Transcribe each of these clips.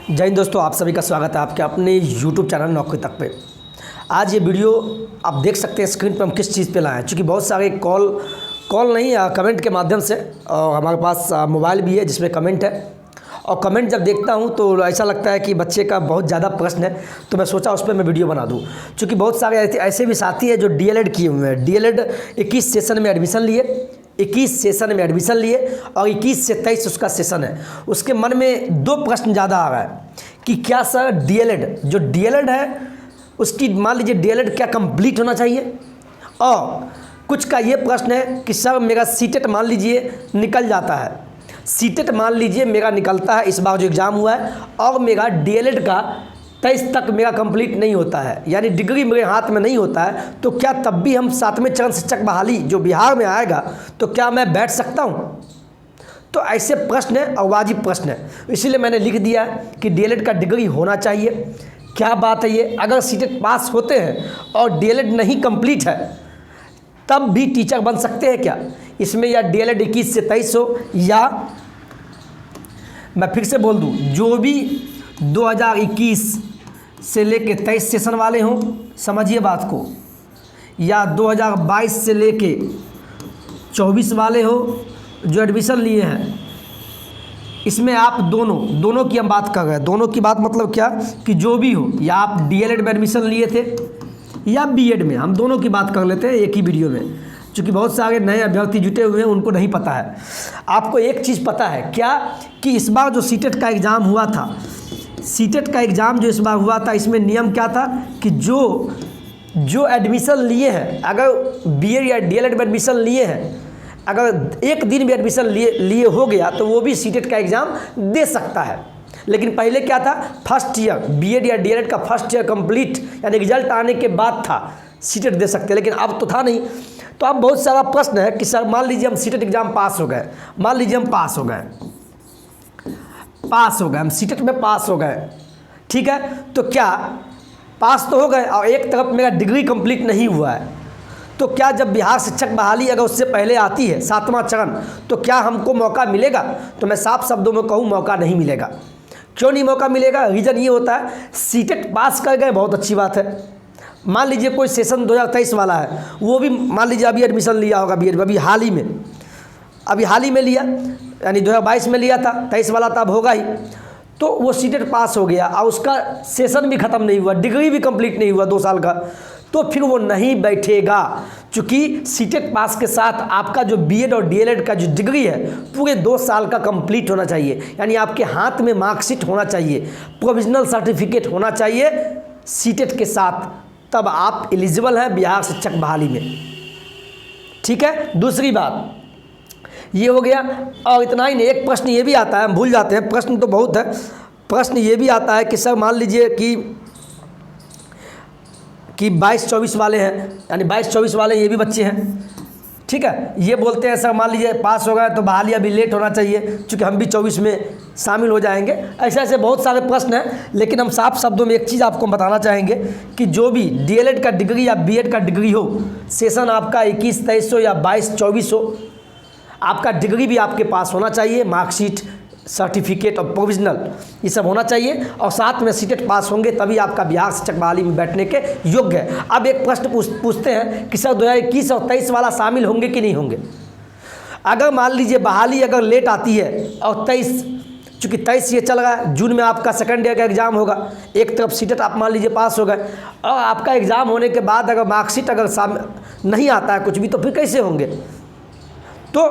जय हिंद दोस्तों, आप सभी का स्वागत है आपके अपने YouTube चैनल नौकरी तक पे। आज ये वीडियो आप देख सकते हैं स्क्रीन पे हम किस चीज़ पे लाए हैं, क्योंकि बहुत सारे कॉल नहीं कमेंट के माध्यम से, और हमारे पास मोबाइल भी है जिसमें कमेंट है, और कमेंट जब देखता हूँ तो ऐसा लगता है कि बच्चे का बहुत ज़्यादा प्रश्न है, तो मैं सोचा उस पर मैं वीडियो बना दूँ। क्योंकि बहुत सारे ऐसे भी साथी हैं जो DLED किए हुए हैं, DLED 21 सेशन में एडमिशन लिए, 21 सेशन में एडमिशन लिए और 21 से 23 उसका सेशन है। उसके मन में दो प्रश्न ज़्यादा आ रहा है कि क्या सर जो DLED है उसकी मान लीजिए DLED क्या कंप्लीट होना चाहिए, और कुछ का ये प्रश्न है कि सर मेरा सीटेट मान लीजिए निकल जाता है, सीटेट मान लीजिए मेरा निकलता है, इस बार जो एग्ज़ाम हुआ है, और मेरा DLED का 23 तक मेरा कंप्लीट नहीं होता है, यानी डिग्री मेरे हाथ में नहीं होता है, तो क्या तब भी हम 7वें चरण शिक्षक बहाली जो बिहार में आएगा तो क्या मैं बैठ सकता हूँ? तो ऐसे प्रश्न है और वाजिब प्रश्न है, इसीलिए मैंने लिख दिया है कि DLED का डिग्री होना चाहिए। क्या बात है ये, अगर सीटेट पास होते हैं और DLED नहीं कंप्लीट है तब भी टीचर बन सकते हैं क्या? इसमें या DLED 21 से 23 हो, या मैं फिर से बोल दूँ, जो भी 2021 से लेके 23 सेशन वाले हों, समझिए बात को, या 2022 से लेके 24 वाले हो जो एडमिशन लिए हैं, इसमें आप दोनों की हम बात कर रहे हैं। दोनों की बात मतलब क्या कि जो भी हो, या आप DLED में एडमिशन लिए थे या BEd में, हम दोनों की बात कर लेते हैं एक ही वीडियो में, क्योंकि बहुत सारे नए अभ्यर्थी जुटे हुए हैं, उनको नहीं पता है। आपको एक चीज़ पता है क्या कि इस बार जो सीटेट का एग्ज़ाम हुआ था, सीटेट का एग्ज़ाम जो इस बार हुआ था, इसमें नियम क्या था कि जो एडमिशन लिए हैं, अगर BEd या DLED में एडमिशन लिए हैं, अगर एक दिन भी एडमिशन लिए हो गया तो वो भी सीटेट का एग्ज़ाम दे सकता है। लेकिन पहले क्या था, फर्स्ट ईयर BEd या DLED का फर्स्ट ईयर कंप्लीट यानी रिजल्ट आने के बाद था सीटेट दे सकते, लेकिन अब तो था नहीं। तो अब बहुत सारा प्रश्न है कि सर मान लीजिए हम सीटेट एग्ज़ाम पास हो गए, मान लीजिए हम पास हो गए, हम सीटेट में पास हो गए, ठीक है, तो क्या पास तो हो गए और एक तरफ मेरा डिग्री कंप्लीट नहीं हुआ है, तो क्या जब बिहार शिक्षक बहाली अगर उससे पहले आती है 7वां चरण, तो क्या हमको मौका मिलेगा? तो मैं साफ शब्दों में कहूँ, मौका नहीं मिलेगा। क्यों नहीं मौका मिलेगा? रीज़न ये होता है, सीटेट पास कर गए बहुत अच्छी बात है। मान लीजिए कोई सेशन 2023 वाला है, वो भी मान लीजिए अभी एडमिशन लिया होगा BEd, अभी हाल ही में लिया, यानी 2022 में लिया था, 23 वाला तो अब होगा ही, तो वो सीटेट पास हो गया और उसका सेशन भी ख़त्म नहीं हुआ, डिग्री भी कंप्लीट नहीं हुआ 2 साल का, तो फिर वो नहीं बैठेगा। चूँकि सीटेट पास के साथ आपका जो BEd और DLED का जो डिग्री है पूरे 2 साल का कंप्लीट होना चाहिए, यानी आपके हाथ में मार्कशीट होना चाहिए, प्रोविजनल सर्टिफिकेट होना चाहिए सीटेट के साथ, तब आप एलिजिबल हैं बिहार शिक्षक बहाली में। ठीक है, दूसरी बात ये हो गया, और इतना ही नहीं, एक प्रश्न ये भी आता है, हम भूल जाते हैं, प्रश्न तो बहुत है, प्रश्न ये भी आता है कि सर मान लीजिए कि 22-24 वाले हैं, यानी 22-24 वाले ये भी बच्चे हैं, ठीक है, ये बोलते हैं सर मान लीजिए पास हो गए तो बहाली अभी लेट होना चाहिए, क्योंकि हम भी 24 में शामिल हो जाएंगे। ऐसे बहुत सारे प्रश्न हैं, लेकिन हम साफ शब्दों में एक चीज़ आपको बताना चाहेंगे कि जो भी DLED का डिग्री या BEd का डिग्री हो, सेशन आपका 21-23 हो या 22-24 हो, आपका डिग्री भी आपके पास होना चाहिए, मार्कशीट, सर्टिफिकेट और प्रोविजनल, ये सब होना चाहिए, और साथ में सीटेट पास होंगे तभी आपका बिहार शिक्षक बहाली में बैठने के योग्य है। अब एक प्रश्न पूछते हैं कि सर 2021 और 23 वाला शामिल होंगे कि नहीं होंगे? अगर मान लीजिए बहाली अगर लेट आती है और 23, चूँकि 23 ये चल रहा है, जून में आपका सेकंड ईयर का एग्ज़ाम होगा, एक तरफ सीटेट आप मान लीजिए पास हो गए, और आपका एग्ज़ाम होने के बाद अगर मार्कशीट अगर नहीं आता है कुछ भी, तो फिर कैसे होंगे? तो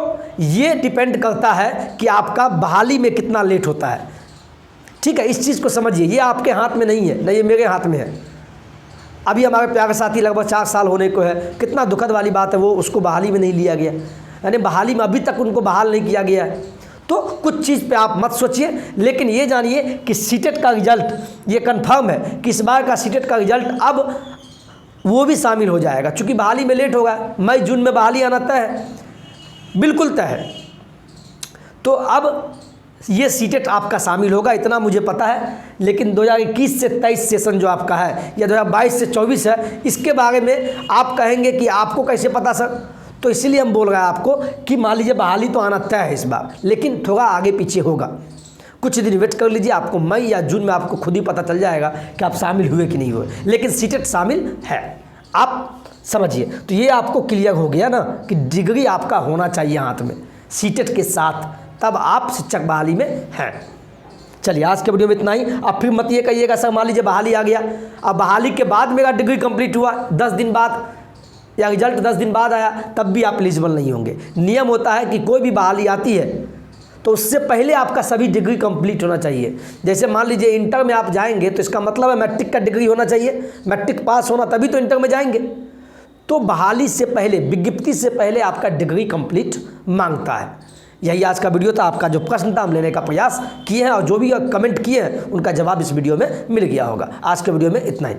ये डिपेंड करता है कि आपका बहाली में कितना लेट होता है। ठीक है, इस चीज़ को समझिए, ये आपके हाथ में नहीं है, नहीं ये मेरे हाथ में है। अभी हमारे प्यारे साथी लगभग 4 साल होने को है, कितना दुखद वाली बात है, वो उसको बहाली में नहीं लिया गया, यानी बहाली में अभी तक उनको बहाल नहीं किया गया है। तो कुछ चीज़ पे आप मत सोचिए, लेकिन ये जानिए कि सीटेट का रिजल्ट ये कन्फर्म है कि इस बार का सीटेट का रिजल्ट अब वो भी शामिल हो जाएगा, चूँकि बहाली में लेट होगा, मई जून में बहाली आना तय है, बिल्कुल तय है। तो अब ये सीटेट आपका शामिल होगा, इतना मुझे पता है, लेकिन 2021 से 23 सेशन जो आपका है या 2022 से 24 है, इसके बारे में आप कहेंगे कि आपको कैसे पता सर? तो इसीलिए हम बोल रहे हैं आपको कि मान लीजिए बहाली तो आना तय है इस बार, लेकिन थोड़ा आगे पीछे होगा, कुछ दिन वेट कर लीजिए, आपको मई या जून में आपको खुद ही पता चल जाएगा कि आप शामिल हुए कि नहीं हुए। लेकिन सीटेट शामिल है, आप समझिए। तो ये आपको क्लियर हो गया ना कि डिग्री आपका होना चाहिए हाथ में सीटेट के साथ, तब आप शिक्षक बहाली में हैं। चलिए आज के वीडियो में इतना ही। अब फिर मत ये कहिएगा सर मान लीजिए बहाली आ गया, अब बहाली के बाद मेरा डिग्री कंप्लीट हुआ 10 दिन बाद या रिजल्ट 10 दिन बाद आया, तब भी आप एलिजिबल नहीं होंगे। नियम होता है कि कोई भी बहाली आती है तो उससे पहले आपका सभी डिग्री कंप्लीट होना चाहिए। जैसे मान लीजिए इंटर में आप जाएंगे तो इसका मतलब है मैट्रिक का डिग्री होना चाहिए, मैट्रिक पास होना तभी तो इंटर में जाएंगे। तो बहाली से पहले, विज्ञप्ति से पहले आपका डिग्री कंप्लीट मांगता है। यही आज का वीडियो था। आपका जो प्रश्न था हम लेने का प्रयास किए हैं और जो भी कमेंट किए हैं उनका जवाब इस वीडियो में मिल गया होगा। आज के वीडियो में इतना ही।